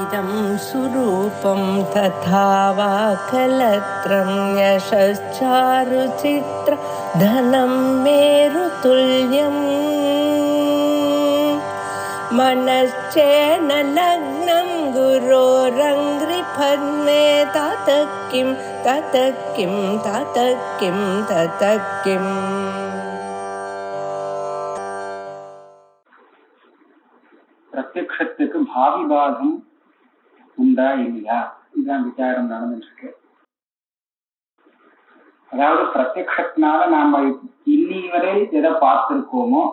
इदं सुरूपं तथा वा कलत्रं यशश्चारुचित्र धनं मेरुतुल्यम् मनश्चेन लग्नं गुरोरङ्घ्रिपद्मे ततः किं ततः किं ततः किं ततः किम्. பிரத்யக்ஷத்துக்கு பாவி பாகம் உண்டா இல்லையா, இதுதான் விசாரம் நடந்துருக்கு. அதாவது பிரத்யக்ஷத்தினால நாம இன்னி வரை எதை பார்த்திருக்கோமோ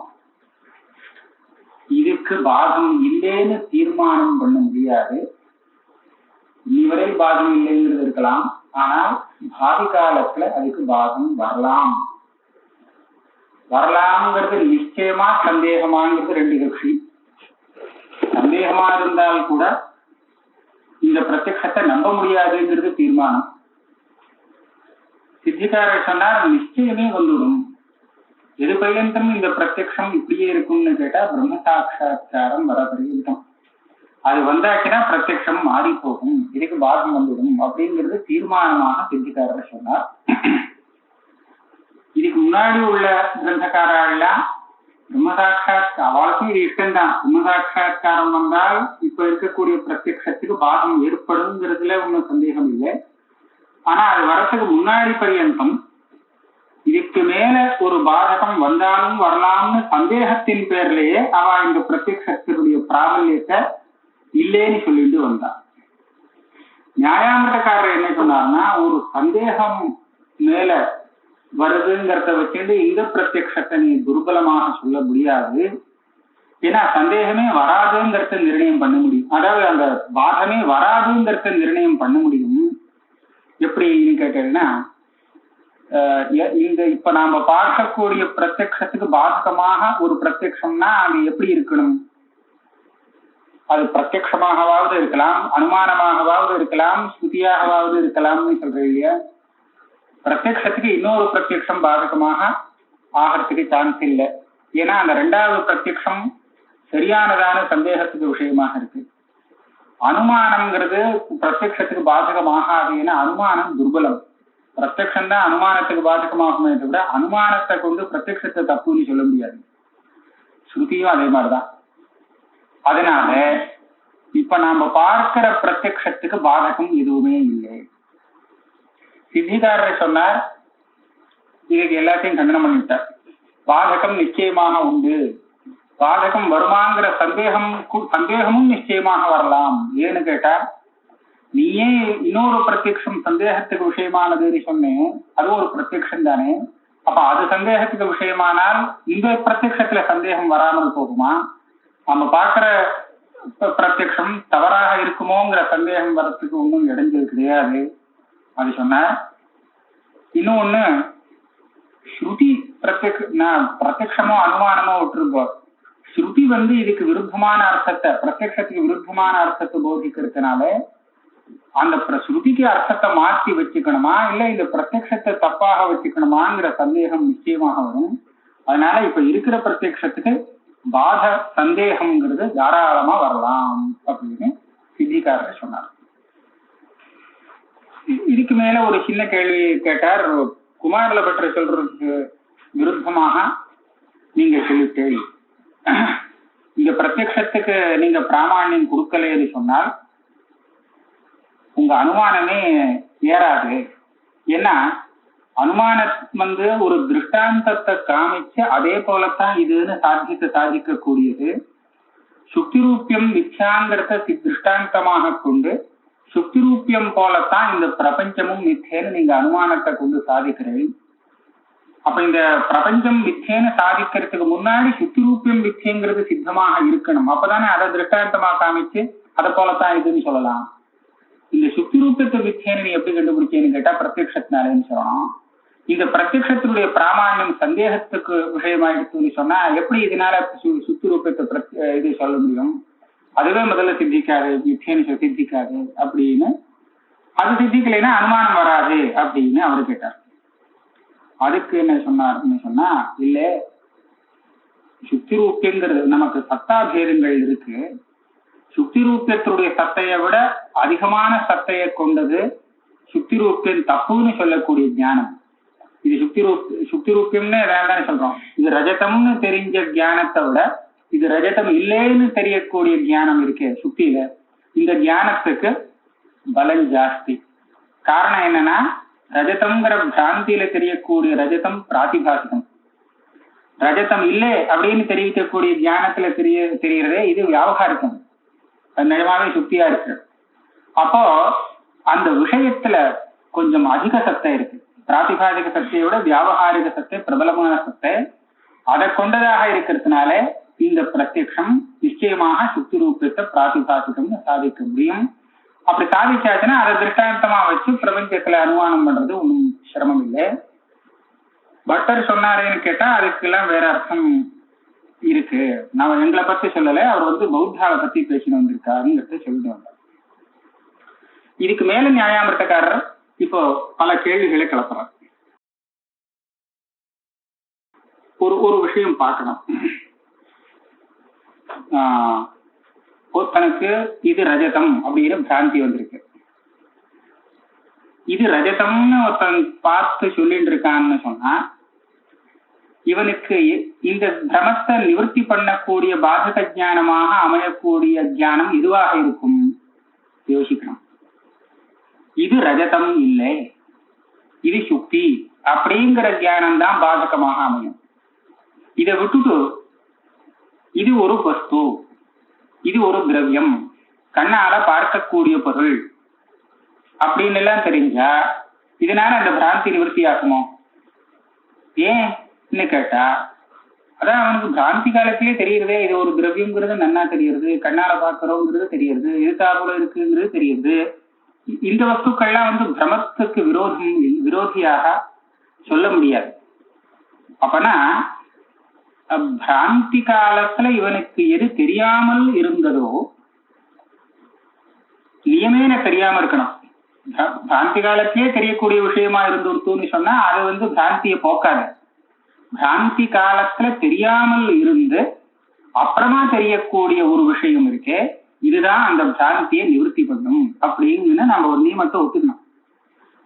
இதுக்கு பாகம் இல்லைன்னு தீர்மானம் பண்ண முடியாது. இன்னிவரை பாகம் இல்லைங்கிறது இருக்கலாம், ஆனால் பாவி காலத்துல அதுக்கு பாகம் வரலாம்ங்கிறது நிச்சயமா சந்தேகமாங்கிறது ரெண்டு கட்சி. சந்தேகமா இருந்தால் கூட இந்த பிரத்யக்ஷத்தை நம்ப முடியாதுங்கிறது தீர்மானம். சித்திகாரர் சொன்னார் நிச்சயமே வந்துடும். எது பர்யந்தம் இந்த பிரத்யக்ஷம் இப்படியே இருக்கும்னு கேட்டா பிரம்ம சாட்சா்காரம் வர பர்யந்தம். அது வந்தாச்சுன்னா பிரத்யக்ஷம் மாறி போகும், இதுக்கு பாகம் வந்துடும் அப்படிங்கிறது தீர்மானமாக சித்திகாரர் சொன்னார். இதுக்கு முன்னாடி உள்ள கிரந்தக்காரெல்லாம் பிரம்மசாட்சாத் அவளுக்கும் இது இஷ்டம்தான். பிரம்மசாட்சா்காரம் வந்தால் இப்ப இருக்கக்கூடிய பிரத்யக்ஷத்துக்கு பாகம் ஏற்படுங்கிறதுல ஒன்றும் சந்தேகம் இல்லை. ஆனா அது வரத்துக்கு முன்னாடி பர்யந்தம் இதுக்கு மேல ஒரு பாதகம் வந்தாலும் வரலாம்னு சந்தேகத்தின் பேர்லயே அவ இந்த பிரத்யக்ஷத்தினுடைய பிராபல்யத்தை இல்லைன்னு சொல்லிட்டு வந்தான். நியாயாமிரதக்காரர் என்ன சொன்னார்னா, ஒரு சந்தேகம் மேல வருதுங்கிறத வச்சுட்டு இந்த பிரத்யக்ஷத்தை நீ துர்பலமாக சொல்ல முடியாது. ஏன்னா சந்தேகமே வராதுங்கிறத நிர்ணயம் பண்ண முடியும். அதாவது அந்த பாதமே வராதுங்கிறத நிர்ணயம் பண்ண முடியும். எப்படின்னு கேட்டீங்கன்னா, இந்த இப்ப நாம பார்க்கக்கூடிய பிரத்யக்ஷத்துக்கு பாதகமாக ஒரு பிரத்யக்ஷம்னா அது எப்படி இருக்கணும்? அது பிரத்யக்ஷமாகவாவது இருக்கலாம், அனுமானமாகவாவது இருக்கலாம், ஸ்ருதியாகவாவது இருக்கலாம்னு சொல்றேன் இல்லையா. பிரத்யக்ஷத்துக்கு இன்னொரு பிரத்யக்ஷம் பாதகமாக ஆகிறதுக்கு சான்ஸ் இல்லை. ஏன்னா அந்த ரெண்டாவது பிரத்யக்ஷம் சரியானதான சந்தேகத்துக்கு விஷயமாக இருக்கு. அனுமானம்ங்கிறது பிரத்யக்ஷத்துக்கு பாதகமாகாது. ஏன்னா அனுமானம் துர்பலம். பிரத்யக்ஷம் தான் அனுமானத்துக்கு பாதகமாகுமே தவிர அனுமானத்தை கொண்டு பிரத்யக்ஷத்தை தப்புன்னு சொல்ல முடியாது. ஸ்ருதியும் அதே மாதிரிதான். அதனால இப்ப நாம பார்க்கிற பிரத்யக்ஷத்துக்கு பாதகம் எதுவுமே இல்லை. சித்திகாரர் சொன்னார், இதுக்கு எல்லாத்தையும் கண்டனம் பண்ணிவிட்டார். பாதகம் நிச்சயமாக உண்டு, பாதகம் வருமாங்கிற சந்தேகமும் நிச்சயமாக வரலாம். ஏன்னு கேட்டா, நீயே இன்னொரு பிரத்யக்ஷம் சந்தேகத்துக்கு விஷயமானதுன்னு சொன்னேன், அது ஒரு பிரத்யக்ஷம் தானே. அப்ப அது சந்தேகத்துக்கு விஷயமானால் இந்த பிரத்யக்ஷத்துல சந்தேகம் வராமல் போகுமா? நம்ம பார்க்கிற பிரத்யக்ஷம் தவறாக இருக்குமோங்கிற சந்தேகம் வர்றதுக்கு ஒன்றும் இடைஞ்சல் கிடையாது. அது சொன்னார். இன்னொன்னு, ஸ்ருதி பிரத்யக்ஷமோ அனுமானமோ விட்டுருக்கோம். ஸ்ருதி இதுக்கு விருத்தமான அர்த்தத்தை, பிரத்யக்ஷத்துக்கு விருத்தமான அர்த்தத்தை போதிக்கிறதுனால அந்த ஸ்ருதிக்கு அர்த்தத்தை மாற்றி வச்சுக்கணுமா இல்ல இந்த பிரத்யக்ஷத்தை தப்பாக வச்சுக்கணுமாங்கிற சந்தேகம் நிச்சயமாக வரும். அதனால இப்ப இருக்கிற பிரத்யக்ஷத்துக்கு பாத சந்தேகம்ங்கிறது தாராளமா வரலாம் அப்படின்னு சித்திகாரர் சொன்னார். இதுக்கு மேல ஒரு சின்ன கேள்வி கேட்டார். குமாரல பற்றி சொல்றதுக்கு விருத்தமாக நீங்க சொல்லிட்டு இந்த பிரத்யக்ஷத்துக்கு நீங்க பிராமாண்யம் கொடுக்கலைன்னு சொன்னால் உங்க அனுமானமே ஏறாது. ஏன்னா அனுமானம் ஒரு திருஷ்டாந்தத்தை காமிச்சு அதே போலத்தான் இதுன்னு சாதிக்கக்கூடியது. சுக்திரூபியம் மித்யாங்கிறத திருஷ்டாந்தமாக கொண்டு சுக்திரூபியம் போலத்தான் இந்த பிரபஞ்சமும் மித்தேன்னு நீங்க அனுமானத்தை கொண்டு சாதிக்கிறீர்கள். அப்ப இந்த பிரபஞ்சம் மித்தேன்னு சாதிக்கிறதுக்கு முன்னாடி சுக்திரூபியம் மித்தியங்கிறது சித்தமாக இருக்கணும். அப்பதானே அதை திருஷ்டாந்தமாக காமிச்சு அதை போலத்தான் இதுன்னு சொல்லலாம். இந்த சுக்திரூபத்தை மித்தியன்னு நீ எப்படி கண்டுபிடிச்சேன்னு கேட்டா பிரத்யக்ஷத்தினாலேன்னு சொல்லணும். இந்த பிரத்யக்ஷத்தினுடைய பிராமாண்யம் சந்தேகத்துக்கு விஷயமாயிடுச்சுன்னு சொன்னா எப்படி இதனால சுக்திரூபத்தை இது சொல்ல முடியும்? அதுவே முதல்ல சித்திக்காது, மித்தியன்னு சித்திக்காது அப்படின்னு. அது சித்திக்கலைன்னா அனுமானம் வராது அப்படின்னு அவரு கேட்டார். அதுக்கு என்ன சொன்னார்னு சொன்னா, இல்ல சுக்திரூபியங்கிறது நமக்கு சத்தாபேதங்கள் இருக்கு. சுக்தி ரூபியத்தினுடைய சத்தையை விட அதிகமான சத்தையை கொண்டது சுக்தி ரூபியம் தப்புன்னு சொல்லக்கூடிய ஞானம். இது சுக்தி ரூபியம்னு தானே சொல்றோம். இது ரஜதம்னு தெரிஞ்ச ஞானத்தை விட இது ரஜதம் இல்லைன்னு தெரியக்கூடிய ஞானம் இருக்கே சுக்தியில, இந்த ஞானத்துக்கு பலம் ஜாஸ்தி. காரணம் என்னன்னா, ரஜதம்ங்கிற பிராந்தியில தெரியக்கூடிய ரஜதம் பிராதிபாசிகம். ரஜதம் இல்லை அப்படின்னு தெரிவிக்கக்கூடிய ஞானத்துல தெரியறதே இது வியாபகாரிகம், அது நிஜமாவே சுக்தியா இருக்கு. அப்போ அந்த விஷயத்துல கொஞ்சம் அதிக சத்தை இருக்கு. பிராதிபாசிக சக்தியை விட வியாபகாரிக சத்தை பிரபலமான சத்தை, அதை கொண்டதாக இருக்கிறதுனால இந்த பிரத்யக்ஷம் நிச்சயமாக சுக்தி ரூபத்தை பிராதிபாசிகம்னு சாதிக்க முடியும். அப்படி சாதிச்சாச்சுன்னா அதை திருஷ்டாந்தமா வச்சு பிரபஞ்சத்துல அனுமானம் பண்றது ஒன்றும் சிரமம் இல்லை. பட்டர் சொன்னாரேன்னு கேட்டா அதுக்கெல்லாம் வேற அர்த்தம் இருக்கு. நான் எங்களை பத்தி சொல்லல, அவர் பௌத்தாவை பத்தி பேசிட்டு வந்திருக்காருங்கிறத சொல்லிட்டு வந்தார். இதுக்கு மேல நியாயாமிர்தக்காரர் இப்போ பல கேள்விகளை கிளப்புறார். ஒரு விஷயம் பார்க்கணும். ஒருத்தனுக்கு இது ரஜதம் அப்படிங்கிற பிராந்தி வந்திருக்கு. இது ரஜதம்னு ஒருத்தன் பார்த்து சொல்லிட்டு இருக்கான்னு சொன்னா, இவனுக்கு இந்த பிரமத்தை நிவர்த்தி பண்ணக்கூடிய பாதக ஞானமாக அமையக்கூடிய ஞானம் எதுவாக இருக்கும் யோசிக்கணும். இது ரஜதம் இல்லை, இது சுக்தி அப்படிங்கிற ஞானம் தான் பாதகமாக அமையும். இதை விட்டுட்டு இது ஒரு வஸ்து, இது ஒரு திரவியம், கண்ணால பார்க்கக்கூடிய பொருள் அப்படின்னு எல்லாம் தெரிஞ்சா இதனால அந்த பிராந்தி நிவர்த்தி ஆகுமோ? ஏன்னு கேட்டா, அதான் அவனுக்கு பிராந்தி காலத்திலே தெரியுறதே இது ஒரு திரவியம்ங்கிறது நன்னா தெரியுது, கண்ணால பார்க்கிறோங்கிறது தெரியுது, எதிர்த்தாப்புல இருக்குங்கிறது தெரியுது. இந்த வஸ்துக்கள்லாம் பிரமத்துக்கு விரோதியாக சொல்ல முடியாது. அப்பனா பிராந்தி காலத்துல இவனுக்கு எது தெரியாமல் இருந்ததோ நியமேன தெரியாம இருக்கணும். பிராந்தி காலத்திலே தெரியக்கூடிய விஷயமா இருந்துன்னு சொன்னா அது பிராந்தியை போக்காது. பிராந்தி காலத்துல தெரியாமல் இருந்து அப்புறமா தெரியக்கூடிய ஒரு விஷயம் இருக்கே, இதுதான் அந்த பிராந்தியை நிவர்த்தி பண்ணும் அப்படின்னு நம்ம ஒரு நியமத்தை ஒத்துக்கணும்.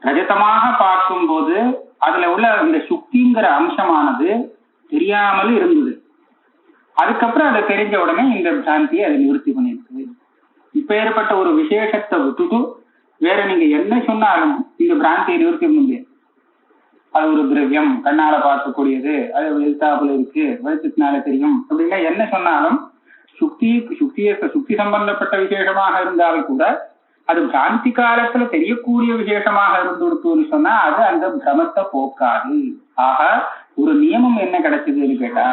ரஜதமாக பார்க்கும் போது அதுல உள்ள இந்த சுக்திங்கிற அம்சமானது தெரியாமல் இருந்தது. அதுக்கப்புறம் அதை தெரிஞ்ச உடனே இந்த பிராந்தியை அதை நிவர்த்தி பண்ணிருக்கு. இப்ப ஏற்பட்ட ஒரு விசேஷத்தை விட்டுட்டு வேற நீங்க என்ன சொன்னாலும் இந்த பிராந்தியை நிவர்த்தி பண்ண முடியாது. அது ஒரு திரவியம், கண்ணால பார்க்கக்கூடியது, அது எழுத்தாப்புல இருக்கு, வெளிச்சத்தினால தெரியும் அப்படின்னா என்ன சொன்னாலும் சுக்தி சம்பந்தப்பட்ட விசேஷமாக இருந்தாலும் கூட அது பிராந்தி காலத்துல தெரியக்கூடிய விசேஷமாக இருந்துடுத்துன்னு சொன்னா அது அந்த பிரமத்தை போக்காது. ஆக ஒரு நியமம் என்ன கிடைச்சதுன்னு கேட்டா,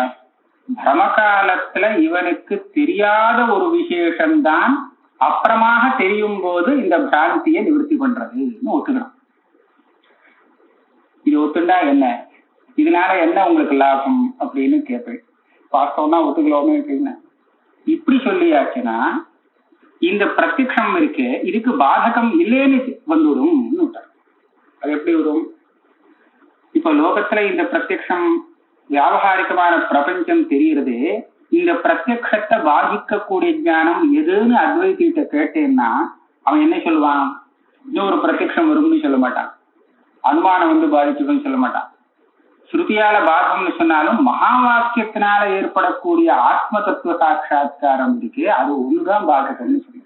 பிரம காலத்துல இவனுக்கு தெரியாத ஒரு விசேஷம்தான் அப்புறமாக தெரியும் போது இந்த பிராந்தியை நிவர்த்தி பண்றதுன்னு ஒத்துக்கணும். இது ஒத்துண்டா என்ன, இதனால என்ன உங்களுக்கு லாபம் அப்படின்னு கேட்பேன். பார்த்தோம்னா ஒத்துக்கலாமே அப்படின்னு இப்படி சொல்லியாச்சுன்னா இந்த பிரத்யக்ஷம் இருக்கு, இதுக்கு பாதகம் இல்லைன்னு வந்துடும். அது எப்படி வரும்? இப்ப லோகத்துல இந்த பிரத்யக்ஷம் வியாபகாரிகமான பிரபஞ்சம் தெரிகிறது. இந்த பிரத்யக்ஷத்தை பாதிக்கக்கூடிய ஞானம் எதுன்னு அத்வைத்திட்ட கேட்டேன்னா அவன் என்ன சொல்லுவான்? இன்னொரு பிரத்யக்ஷம் வரும்னு சொல்ல மாட்டான், அனுமானம் பாதிச்சுன்னு சொல்ல மாட்டான். ஸ்ருதியால பாதம்னு சொன்னாலும் மகா வாக்கியத்தினால ஏற்படக்கூடிய ஆத்ம தத்துவ சாட்சா்காரம் இருக்கு, அது ஒண்ணுதான் பாதகம்னு சொல்லு.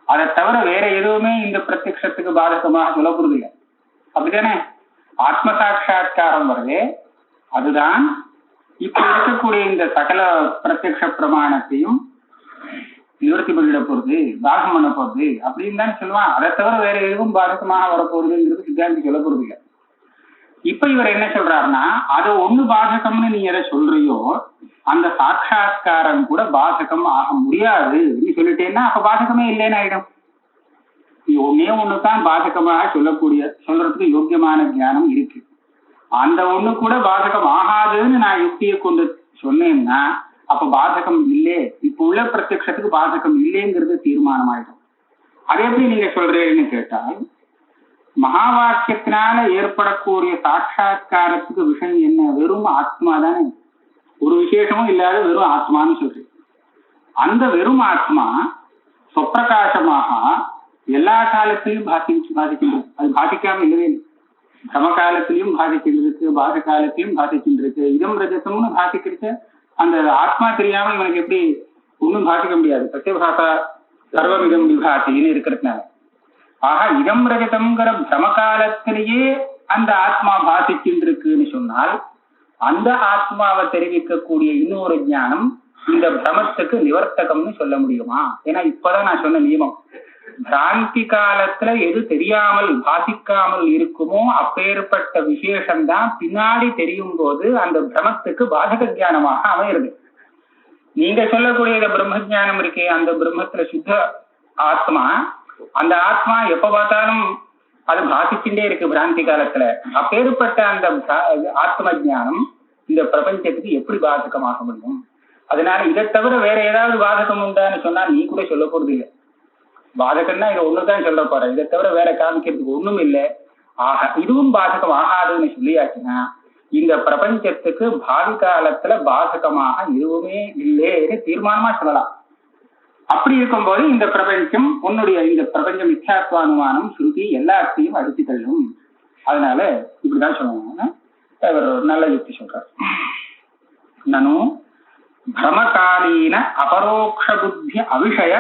அதை தவிர வேற எதுவுமே இந்த பிரத்யக்ஷத்துக்கு பாதகமாக சொல்ல போறது இல்லை. அப்படித்தானே? ஆத்ம சாட்சா்காரம் வருதே, அதுதான் இப்ப இருக்கக்கூடிய இந்த சகல பிரத்யக்ஷ பிரமாணத்தையும் நிவர்த்தி பண்ணிட போறது, பாகம் பண்ண போறது அப்படின்னு தான் சொல்லுவான். அதை தவிர வேற எதுவும் பாதகமாக வரப்போறதுங்கிறது சித்தாந்தி சொல்ல போறது இல்லை. இப்ப இவர் என்ன சொல்றாருன்னா, அது ஒண்ணு பாதகம்னு நீ எதை சொல்றியோ அந்த சாட்சா்காரம் கூட பாதகம் ஆக முடியாது நீ சொல்லிட்டேன்னா அப்ப பாதகமே இல்லைன்னு ஆயிடும். நீ ஒன்னே ஒண்ணுதான் பாதகமாக சொல்றதுக்கு யோக்கியமான ஞானம் இருக்கு. அந்த ஒண்ணு கூட பாதகம் ஆகாதுன்னு நான் யுக்தியை கொண்டு சொன்னேன்னா அப்ப பாதகம் இல்லை, இப்ப உள்ள பிரத்யக்ஷத்துக்கு பாதகம் இல்லைங்கிறது தீர்மானம் ஆயிடும். அது எப்படி நீங்க சொல்றீங்கன்னு கேட்டால், மகா வாக்கியத்தினால ஏற்படக்கூடிய சாட்சா்காரத்துக்கு விஷயம் என்ன? வெறும் ஆத்மா தானே, ஒரு விசேஷமும் இல்லாத வெறும் ஆத்மான்னு சொல்லு. அந்த வெறும் ஆத்மா சொப்பிரகாசமாக எல்லா காலத்திலையும் பாதிக்கின்றது. அது பாதிக்காம இல்லவே இல்லை. பிரம காலத்திலையும் பாதிக்கின்றிருக்கு, பாத காலத்திலையும் பாதிக்கின்றிருக்கு. இதம் ரஜதம்னு பாதிக்கிறது அந்த ஆத்மா தெரியாம இவனுக்கு எப்படி ஒன்றும் பாதிக்க முடியாது. பிரத்யபாசா சர்வமிதம் விபாத்தின்னு இருக்கிறதுனால. ஆக இதம் ரஜதம்ங்கிற பிரம காலத்திலேயே அந்த ஆத்மா பாதிக்கின்றிருக்குன்னு சொன்னால் அந்த ஆத்மாவை தெரிவிக்கக்கூடிய இன்னொரு ஞானம் இந்த பிரமத்துக்கு நிவர்த்தகம்னு சொல்ல முடியுமா? ஏன்னா இப்பதான் நான் சொன்ன நியமம், பிராந்தி காலத்துல எது தெரியாமல் பாதிக்காமல் இருக்குமோ அப்பேற்பட்ட விசேஷம்தான் பின்னாடி தெரியும் போது அந்த பிரமத்துக்கு பாதக ஞானமாக அமையிறது. நீங்க சொல்லக்கூடிய பிரம்ம ஜானம் இருக்கே, அந்த பிரம்மத்துல சுத்த ஆத்மா, அந்த ஆத்மா எப்ப பார்த்தாலும் அது பாதிச்சுட்டே இருக்கு பிராந்தி காலத்துல. அப்பேற்பட்ட அந்த ஆத்ம ஜானம் இந்த பிரபஞ்சத்துக்கு எப்படி பாதகமாக முடியும்? அதனால இதை தவிர வேற ஏதாவது பாதகம் உண்டான்னு சொன்னா நீ கூட சொல்ல போறது இல்லை. பாதகம்னா இதை ஒண்ணுதான் சொல்ல போற, இதை தவிர வேற காமிக்கிறதுக்கு ஒண்ணும் இல்லை. ஆக இதுவும் பாதகம் ஆகாதுன்னு சொல்லியாச்சுன்னா இந்த பிரபஞ்சத்துக்கு பாவி காலத்துல பாதகமாக எதுவுமே இல்லைன்னு தீர்மானமா சொல்லலாம். அப்படி இருக்கும்போது இந்த பிரபஞ்சம் உன்னுடைய இந்த பிரபஞ்ச மித்யாத்வானுமானம் ஸ்ருதி எல்லாத்தையும் அடித்து தள்ளும். அதனால இப்படிதான் சொல்லுவாங்க. அவர் நல்ல யுக்தி சொல்றார். நானும் பிரமகாலீன அபரோக்ஷ புத்தி அவிஷய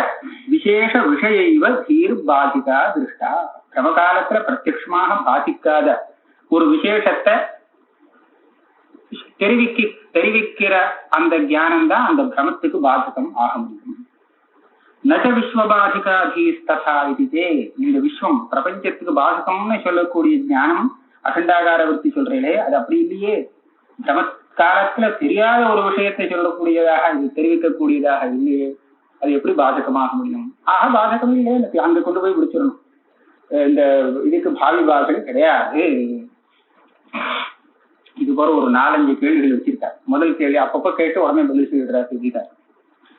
விசேஷ விஷயைவ தீர் பாதிகா திருஷ்டா. பிரமகாலத்துல பிரத்யட்சமாக பாதிக்காத ஒரு விசேஷத்தை தெரிவிக்கிற அந்த ஞானம் தான் அந்த பிரமத்துக்கு பாதகம் ஆக முடியும். நஜ விஸ்வபாதிகாதீஸ்ததா இதுதே. இந்த விஸ்வம் பிரபஞ்சத்துக்கு பாதகம்னு சொல்லக்கூடிய ஞானம் அகண்டாகார விருத்தி சொல்றீங்களே, அது அப்படி இல்லையே. பிரம காலத்துல தெரியாத ஒரு விஷயத்தை சொல்லக்கூடியதாக இது தெரிவிக்கக்கூடியதாக இல்லையே, அது எப்படி பாதகமாக முடியும்? ஆக பாதகம் இல்லையே, அங்க கொண்டு போய் முடிச்சிடணும். இந்த இதுக்கு பாவி பாதகம் கிடையாது. இது போல ஒரு 4-5 கேள்விகள் வச்சிருக்காரு. முதல் கேள்வி அப்பப்ப கேட்டு உடனே பதில் சொல்லிடுறாரு சொல்லிட்டார்.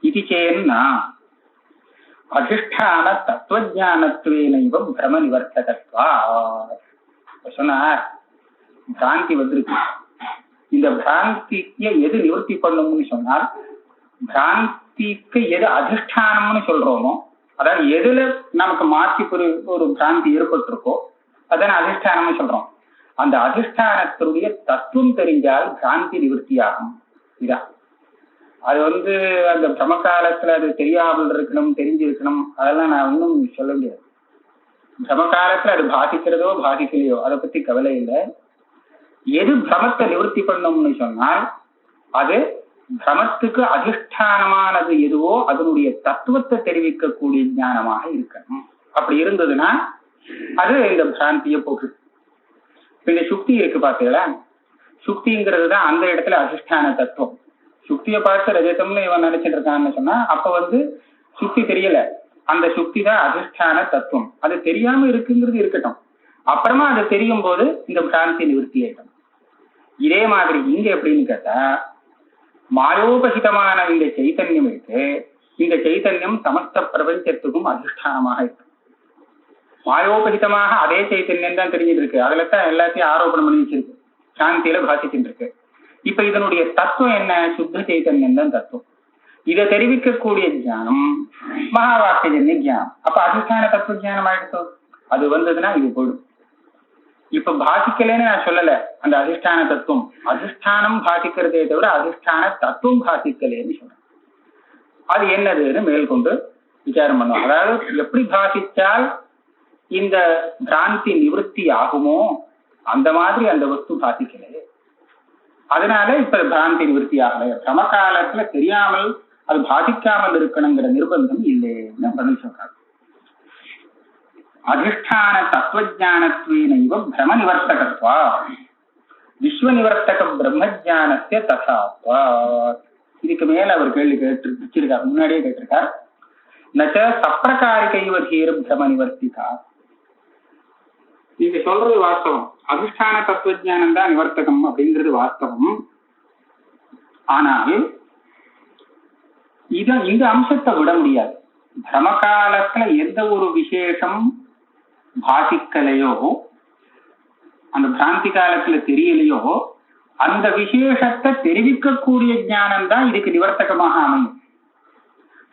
இது சேன்னா அதிஷ்டான தத்துவஜானத்துவேனைவ பிரம நிவர்த்தகத்வா. சொன்னார் பிராந்தி வந்திருக்கு. இந்த பிராந்திக்கு எது நிவர்த்தி பண்ணும்னு சொன்னால், பிராந்திக்கு எது அதிஷ்டானம்னு சொல்றோமோ, அதாவது எதுல நமக்கு மாற்றி ஒரு பிராந்தி ஏற்பட்டிருக்கோ அதான அதிஷ்டானம்னு சொல்றோம். அந்த அதிஷ்டானத்தினுடைய தத்துவம் தெரிஞ்சால் பிராந்தி நிவர்த்தியாகும். இதான் அது அந்த பிரம காலத்துல அது தெரியாமல் இருக்கணும், தெரிஞ்சிருக்கணும், அதெல்லாம் நான் ஒன்றும் சொல்ல முடியாது. பிரம காலத்துல அது பாதிக்கிறதோ பாதிக்கலையோ அதை பத்தி கவலை இல்லை. எது பிரமத்தை நிவர்த்தி பண்ணணும்னு சொன்னால் அது பிரமத்துக்கு அதிஷ்டானமானது எதுவோ அதனுடைய தத்துவத்தை தெரிவிக்கக்கூடிய ஞானமாக இருக்கணும். அப்படி இருந்ததுன்னா அது இந்த பிராந்திய போகுது. இந்த சுக்தி இருக்கு பாத்தீங்களா, சுக்திங்கிறது தான் அந்த இடத்துல அதிஷ்டான தத்துவம். சுக்தியை பார்த்து ரஜதம்னு இவன் நினைச்சிட்டு இருக்கான்னு சொன்னா அப்ப சுக்தி தெரியல, அந்த சுக்தி தான் அதிஷ்டான தத்துவம். அது தெரியாம இருக்குங்கிறது இருக்கட்டும், அப்புறமா அது தெரியும் போது இந்த பிராந்தி நிவர்த்தி ஆயிடும். இதே மாதிரி இங்க எப்படின்னு கேட்டா, மாயோபகிதமான இந்த சைத்தன்யம் இருக்கு. இந்த சைத்தன்யம் சமஸ்த பிரபஞ்சத்துக்கும் அதிஷ்டானமாக இருக்கு. மாயோபகிதமாக அதே சைத்தன்யம் தான் தெரிஞ்சிட்டு இருக்கு. அதுலதான் எல்லாத்தையும் ஆரோபணம் பண்ணி வச்சிருக்கு, சாந்தியில பாதிச்சுட்டு இருக்கு. இப்ப இதனுடைய தத்துவம் என்ன? சுத்த சைத்தன்யம் தான் தத்துவம். இதை தெரிவிக்கக்கூடிய ஞானம் மகா வாக்கியஜன்ய ஞானம். அப்ப அதிஷ்டான தத்துவ ஞானம் ஆயிடுச்சோ. அது வந்ததுன்னா இது போடும். இப்ப பாதிக்கலைன்னு நான் சொல்லல, அந்த அதிஷ்டான தத்துவம் அதிஷ்டானம் பாதிக்கிறதே தவிர அதிஷ்டான தத்துவம் பாதிக்கலைன்னு சொல்றேன். அது என்னதுன்னு மேற்கொண்டு விசாரம் பண்ணுவோம். அதாவது எப்படி பாதிச்சால் இந்த பிராந்தி நிவர்த்தி ஆகுமோ அந்த மாதிரி அந்த வஸ்து பாதிக்கலையே, அதனால இப்ப பிராந்தி நிவர்த்தி ஆகல. சமகாலத்துல தெரியாமல் அது பாதிக்காமல் இருக்கணுங்கிற நிர்பந்தம் இல்லைன்னு பதில் சொல்றாரு. அதிஷ்டான தத்துவஜானத்வேனைவ பிரம நிவர்த்தகத்வா விஸ்வ நிவர்த்தக பிரம்மஜானஸ்ய ததாத்வா. இதுக்கு மேல அவர் கேள்வி கேட்டிருக்கார், முன்னாடியே கேட்டிருக்கார். நச்ச சப்பிரகாரிகைவ தீர பிரம நிவர்த்திகா. நீங்க சொல்றது வாஸ்தவம், அதிஷ்டான தத்துவஜானம் தான் நிவர்த்தகம் அப்படிங்கிறது வாஸ்தவம். ஆனால் இந்த அம்சத்தை விட முடியாது. பிரமகாலத்துல எந்த ஒரு விசேஷம் பாதிக்கலையோ, அந்த பிராந்தி காலத்துல தெரியலையோ, அந்த விசேஷத்தை தெரிவிக்கக்கூடிய ஞானம் தான் இதுக்கு நிவர்த்தகமாக அமையும்.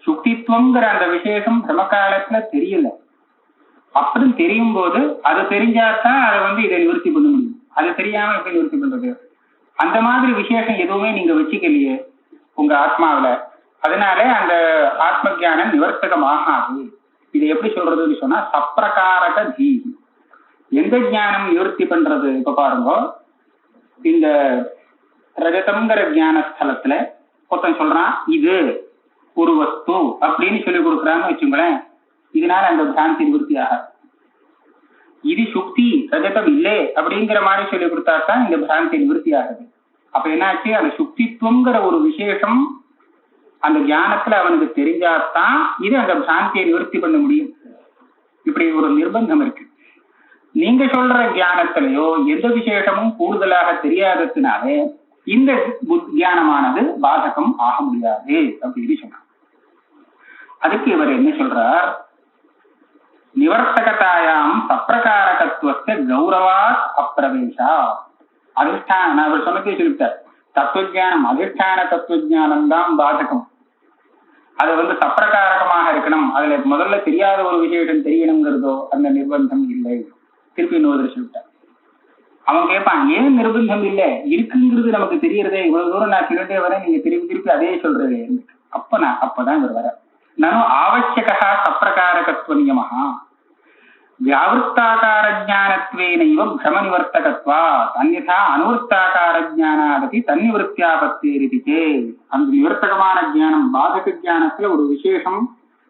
சுக்தித்துவங்கிற அந்த விசேஷம் பிரம காலத்துல தெரியல. அப்படி தெரியும் போது அது தெரிஞ்சாதான் அதை இதை நிவர்த்தி பண்ண முடியும். அது தெரியாம எப்படி நிவர்த்தி பண்றது? அந்த மாதிரி விசேஷம் எதுவுமே நீங்க வச்சுக்கலையே உங்க ஆத்மாவில. அதனால அந்த ஆத்ம ஜானம் நிவர்த்தகமாகாது. இது எப்படி சொல்றதுன்னு சொன்னா சப்பிரகாரக தீ. எந்த ஞானம் நிவர்த்தி பண்றது? இப்ப பாருங்க, இந்த ரஜதம்ங்கிற ஞான ஸ்தலத்துல ஒருத்தன் சொல்றான் இது ஒரு வஸ்து அப்படின்னு சொல்லி கொடுக்குறான்னு வச்சுங்களேன், இதனால அந்த பிராந்தி நிவர்த்தி ஆகாது. இது சுக்தி ரஜதம் இல்லை அப்படிங்கிற மாதிரி சொல்லி கொடுத்தாதான் இந்த பிராந்தி நிவர்த்தி ஆகுது. அப்ப என்னாச்சு, அந்த சுக்தித்துவங்கிற ஒரு விசேஷம் அந்த ஞானத்துல அவனுக்கு தெரிஞ்சாதான் இது அந்த பிராந்தியை நிவர்த்தி பண்ண முடியும். இப்படி ஒரு நிர்பந்தம் இருக்கு. நீங்க சொல்ற ஞானத்திலேயோ எந்த விசேஷமும் கூடுதலாக தெரியாததுனாலே இந்த ஞானமானது பாதகம் ஆக முடியாது அப்படின்னு சொல்றார். அதுக்கு இவர் என்ன சொல்றார், நிவர்த்தகதாயாம் சப்பிரகாரகத்துவத்தை கௌரவாத் அப்பிரவேசா. அதிஷ்டான நான் அவர் சொன்னதே சொல்லிட்டார். தத்துவஜானம் அதிஷ்டான தத்துவஜானம் தான் பாதகம். அது சப்பிரகாரகமாக இருக்கணும். அதுல முதல்ல தெரியாத ஒரு விசேஷம் தெரியணுங்கிறதோ அந்த நிர்பந்தம் இல்லை. திருப்பி இன்னொரு சொல்லிட்டார். அவன் கேட்பான், ஏன் நிர்பந்தம் இல்லை, இருக்குங்கிறது நமக்கு தெரியறதே, இவ்வளவு தூரம் நான் சொல்லிட்டே வரேன், நீங்க திருப்பி திருப்பி அதே சொல்றதே. அப்பதான் இவர் வர நானும் ஆவசியகா சப்பிரகாரகத்துவ நியமஹா வியாவிருத்தாகார ஜானத்வேனைவ பிரம நிவர்த்தகத்வா அந்யதா அனுவர்த்தாகார ஜானாதபி தன்னிவர்த்தியாபத்தேரிதிச்சே. அந்த நிவர்த்தகமான ஜானம் பாதக ஜானத்துல ஒரு விசேஷம்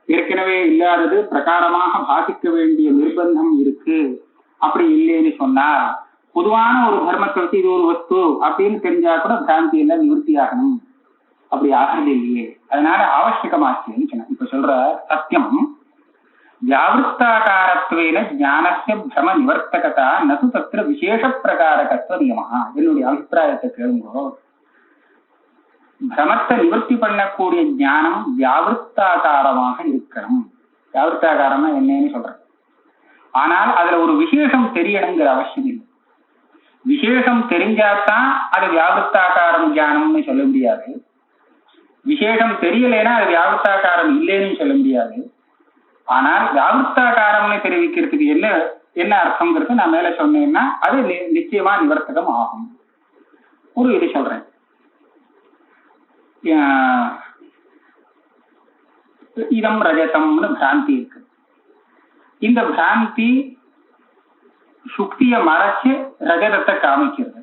ஏற்கனவே இல்லாதது பிரகாரமாக பாதிக்க வேண்டிய நிர்பந்தம் இருக்கு. அப்படி இல்லைன்னு சொன்னா பொதுவான ஒரு தர்மத்தை வச்சு இது ஒரு வஸ்து அப்படின்னு தெரிஞ்சா கூட பிராந்தி எல்லாம் நிவர்த்தி ஆகணும். அப்படி ஆகிறது இல்லையே, அதனால ஆவசியமாச்சுன்னு சொன்ன. இப்ப சொல்ற சத்தியம் வியாவிருத்தாகாரத்வேன ஞானஸ்ய பிரம நிவர்த்தகதா நது தத்திர விசேஷ பிரகாரகத்துவ நியமஹா. என்னுடைய அபிப்பிராயத்தை கேளுங்கோ. பிரமத்தை நிவர்த்தி பண்ணக்கூடிய ஞானம் வியாவிருத்தாகாரமாக இருக்கணும். வியாவிருத்தாகாரம்னா என்னன்னு சொல்றேன். ஆனால் அதுல ஒரு விசேஷம் தெரியணுங்கிற அவசியம் இல்லை. விசேஷம் தெரிஞ்சாதான் அது வியாவிருத்தாகாரம் ஞானம்னு சொல்ல முடியாது. விசேஷம் தெரியலைன்னா அது வியாவிருத்தாகாரம் இல்லைன்னு சொல்ல முடியாது. ஆனால் வியாவிருத்தாகாரம்னு தெரிவிக்கிறதுக்கு என்ன அர்த்தம்ங்கிறது நான் மேல சொன்னேன்னா அது நிச்சயமா நிவர்த்தகம் ஆகும். ஒரு இது சொல்றேன். இதம் ரஜதம்னு பிராந்தி இருக்கு. இந்த பிராந்தி சுக்திய மறைச்சு ரஜதத்தை காமிக்கிறது.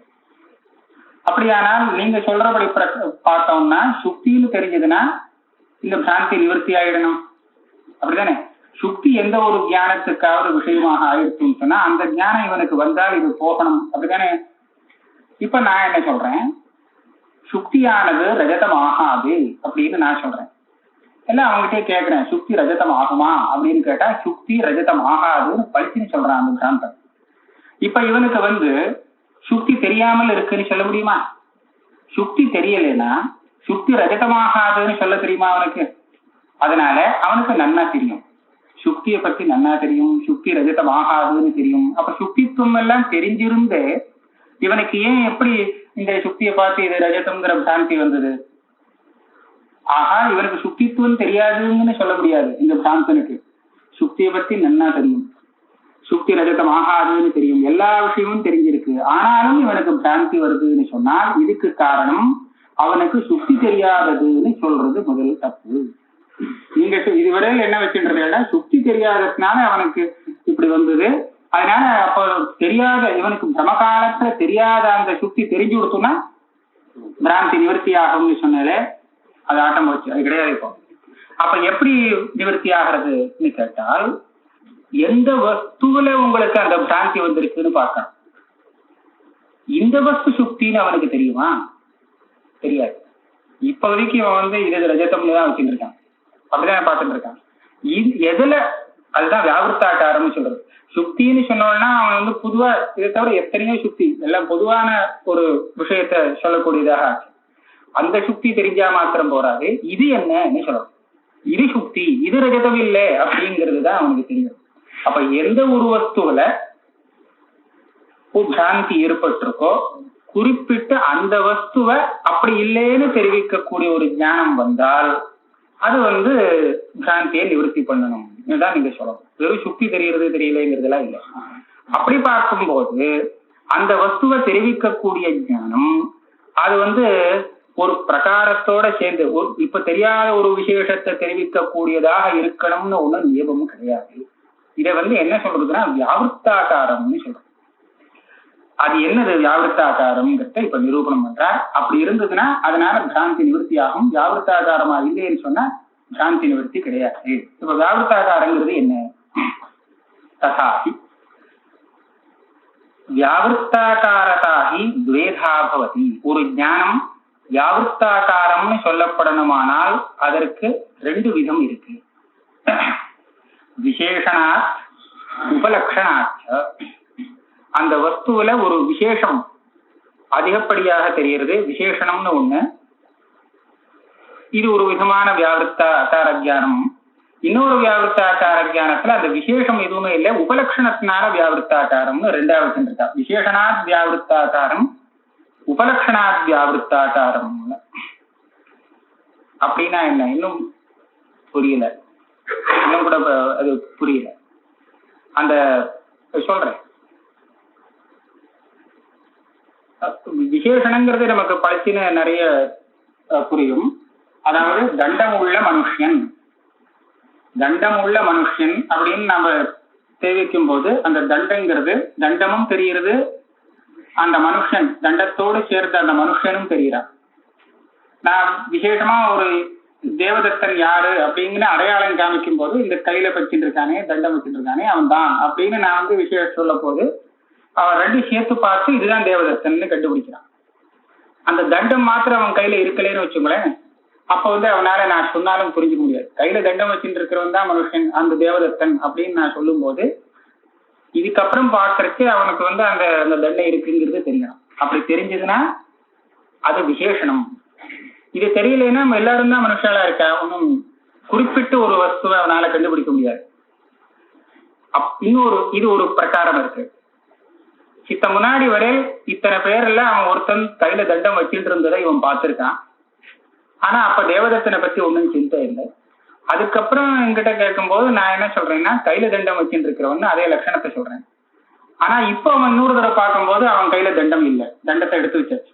அப்படியானால் நீங்க சொல்றபடி பார்த்தோம்னா சுக்தின்னு தெரிஞ்சதுன்னா இந்த பிராந்தி நிவர்த்தி ஆயிடணும். அப்படிதானே? சுக்தி எந்த ஒரு ஞானத்துக்காவது விஷயமாக ஆயிடுச்சுன்னு சொன்னா அந்த ஞானம் இவனுக்கு வந்தால் இது போகணும். அப்படிதானே? இப்ப நான் என்ன சொல்றேன், சுக்தியானது ரஜதம் ஆகாது அப்படின்னு நான் சொல்றேன். எல்லாம் அவங்ககிட்டே கேட்கிறேன், சுக்தி ரஜதம் ஆகுமா அப்படின்னு கேட்டா சுக்தி ரஜதம் ஆகாதுன்னு பழிச்சுன்னு சொல்றான் அந்த பிராந்தன். இப்ப இவனுக்கு சுக்தி தெரியாமல் இருக்குன்னு சொல்ல முடியுமா? சுக்தி தெரியலைன்னா சுக்தி ரஜதமாகாதுன்னு சொல்ல தெரியுமா அவனுக்கு? அதனால அவனுக்கு நன்னா தெரியும், சுக்தியை பத்தி நன்னா தெரியும், சுக்தி ரஜதமாகாதுன்னு தெரியும். அப்ப சுக்தித்துவம் எல்லாம் தெரிஞ்சிருந்து இவனுக்கு ஏன் எப்படி இந்த சுக்தியை பார்த்து இது ரஜதம்ங்கிற பிராந்தி வந்தது? ஆஹா, இவனுக்கு சுக்தித்துவம் தெரியாதுன்னு சொல்ல முடியாது. இந்த பிராந்தனுக்கு சுக்தியை பத்தி நன்னா தெரியும், சுக்தி ரஜதம் ஆகாதுன்னு தெரியும், எல்லா விஷயமும் தெரிஞ்சிருக்கு. ஆனாலும் இவனுக்கு பிராந்தி வருதுன்னு சொன்னால் இதுக்கு காரணம் அவனுக்கு சுக்தி தெரியாததுன்னு சொல்றது முதல் தப்பு. நீங்க இதுவரையில் என்ன வச்சுன்றதுன்னா சுக்தி தெரியாததுனால அவனுக்கு இப்படி வந்தது. அதனால அப்போ தெரியாத இவனுக்கு பிரமகாலத்துல தெரியாத அந்த சுக்தி தெரிஞ்சு கொடுத்தோம்னா பிராந்தி நிவர்த்தி ஆகும்னு சொன்னதே அது ஆட்டம் போச்சு. அது கிடையாது. இப்போ அப்ப எப்படி நிவர்த்தி ஆகிறதுன்னு கேட்டால் எந்த வஸ்துவில உங்களுக்கு அந்த பிராந்தி வந்திருக்குன்னு பார்க்கணும். இந்த வஸ்து சுக்தின்னு அவனுக்கு தெரியுமா? தெரியாது. இப்போதைக்கு அவன் இது ரஜதம்னு தான் வச்சுட்டு இருக்கான். அப்படிதான் பார்த்துட்டு இருக்கான். எதுல அதுதான் வியாவிருத்தாகாரம்னு சொல்றது. சுக்தின்னு சொன்னோம்னா அவன் பொதுவா இதை தவிர எத்தனையோ சுக்தி எல்லாம் பொதுவான ஒரு விஷயத்த சொல்லக்கூடியதாக ஆச்சு. அந்த சுக்தி தெரிஞ்சா மாத்திரம் போறாது, இது என்னன்னு சொல்லணும். இது சுக்தி, இது ரஜதம் இல்லை அப்படிங்கிறது தான் அவனுக்கு தெரியும். அப்ப எந்த ஒரு வஸ்துவில பிராந்தி ஏற்பட்டிருக்கோ குறிப்பிட்டு அந்த வஸ்துவை அப்படி இல்லைன்னு தெரிவிக்கக்கூடிய ஒரு ஞானம் வந்தால் அது பிராந்தியை நிவர்த்தி பண்ணணும் தான் நீங்க சொல்லணும். வெறும் சுத்தி தெரியறது தெரியலங்கிறதுலாம் இல்லை. அப்படி பார்க்கும்போது அந்த வஸ்துவை தெரிவிக்கக்கூடிய ஞானம் அது ஒரு பிரகாரத்தோட சேர்ந்து இப்ப தெரியாத ஒரு விசேஷத்தை தெரிவிக்கக்கூடியதாக இருக்கணும்னு ஒண்ணு நியமமும் கிடையாது. இதை என்ன சொல்றதுன்னா வியாவிருத்தாகாரம்னு சொல்றோம். அது என்னது வியாவிருத்தாகாரம்ங்கிறத இப்ப நிரூபணம் பண்றார். அப்படி இருந்ததுன்னா அதனால பிராந்தி நிவர்த்தி ஆகும். வியாவிருத்தாகாரமா இல்லைன்னு சொன்னா பிராந்தி நிவர்த்தி கிடையாது. இப்ப வியாவிருத்தாகாரங்கிறது என்ன? ததாகி வியாவிருத்தாகாரதாகி துவேதா பவதி. ஒரு ஞானம் வியாவிருத்தாகாரம்னு சொல்லப்படணுமானால் அதற்கு ரெண்டு விதம் இருக்கு. விசேஷணாத் உபலக்ஷணாச்ச. அந்த வஸ்துவில ஒரு விசேஷம் அதிகப்படியாக தெரிகிறது, விசேஷணம்னு ஒண்ணு. இது ஒரு விதமான வியாவிருத்தாகார ஜானம். இன்னொரு வியாவிருத்தாகார ஜானத்துல அந்த விசேஷம் எதுவுமே இல்லை, உபலக்ஷணத்தினால வியாவிருத்தாகாரம்னு ரெண்டாவது இருக்கா. விசேஷணாத் வியாவிருத்தாகாரம், உபலக்ஷணாத் வியாவிருத்தாகாரம். அப்படின்னா என்ன? இன்னும் புரியல, இன்னும் கூட அது புரியல. அந்த சொல்றேன், விசேஷணங்கிறது நமக்கு படிச்சுன்னு நிறைய புரியும். அதாவது தண்டமுள்ள மனுஷன், தண்டமுள்ள மனுஷன் அப்படின்னு நம்ம தெரிவிக்கும் போது அந்த தண்டங்கிறது தண்டமும் தெரிகிறது, அந்த மனுஷன் தண்டத்தோடு சேர்ந்த அந்த மனுஷனும் தெரிகிறான். நான் விசேஷமா ஒரு தேவதத்தன் யாரு அப்படிங்கிற அடையாளம் காமிக்கும் போது இந்த கையில வச்சுட்டு இருக்கானே, தண்டம் வச்சுட்டு இருக்கானே, அவன் தான் அப்படின்னு நான் விசேஷம் சொல்ல போது அவன் ரெண்டு சேர்த்து பார்த்து இதுதான் தேவதத்தன்னு கண்டுபிடிக்கிறான். அந்த தண்டம் மாத்திரம் அவன் கையில இருக்கலேன்னு வச்சுங்களேன், அப்ப அவனால நான் சொன்னாலும் புரிஞ்சுக்க முடியாது. கையில தண்டம் வச்சுட்டு இருக்கிறவன் தான் மனுஷன், அந்த தேவதத்தன் அப்படின்னு நான் சொல்லும் போது இதுக்கப்புறம் பார்க்கறதுக்கு அவனுக்கு அந்த அந்த தண்டை இருக்குங்கிறது தெரியணும். அப்படி தெரிஞ்சதுன்னா அது விசேஷனம். இது தெரியலன்னா எல்லாரும் தான் மனுஷாலா இருக்கா, ஒன்னும் குறிப்பிட்டு ஒரு வஸ்துவை அவனால கண்டுபிடிக்க முடியாது. இன்னொரு இது ஒரு பிரகாரம் இருக்கு. சித்த முன்னாடி வரையில் இத்தனை பேர்ல அவன் ஒருத்தன் கையில தண்டம் வச்சுட்டு இருந்ததை இவன் பார்த்திருக்கான். ஆனா அப்ப தேவதத்தனை பத்தி ஒன்னும் சிந்தை இல்லை. அதுக்கப்புறம் என்கிட்ட கேட்கும் போது நான் என்ன சொல்றேன்னா, கையில தண்டம் வச்சுட்டு இருக்கிறவன் அதே லட்சணத்தை சொல்றேன். ஆனா இப்ப அவன் இன்னொரு தடவை பார்க்கும்போது அவன் கையில தண்டம் இல்லை, தண்டத்தை எடுத்து வச்சாச்சு.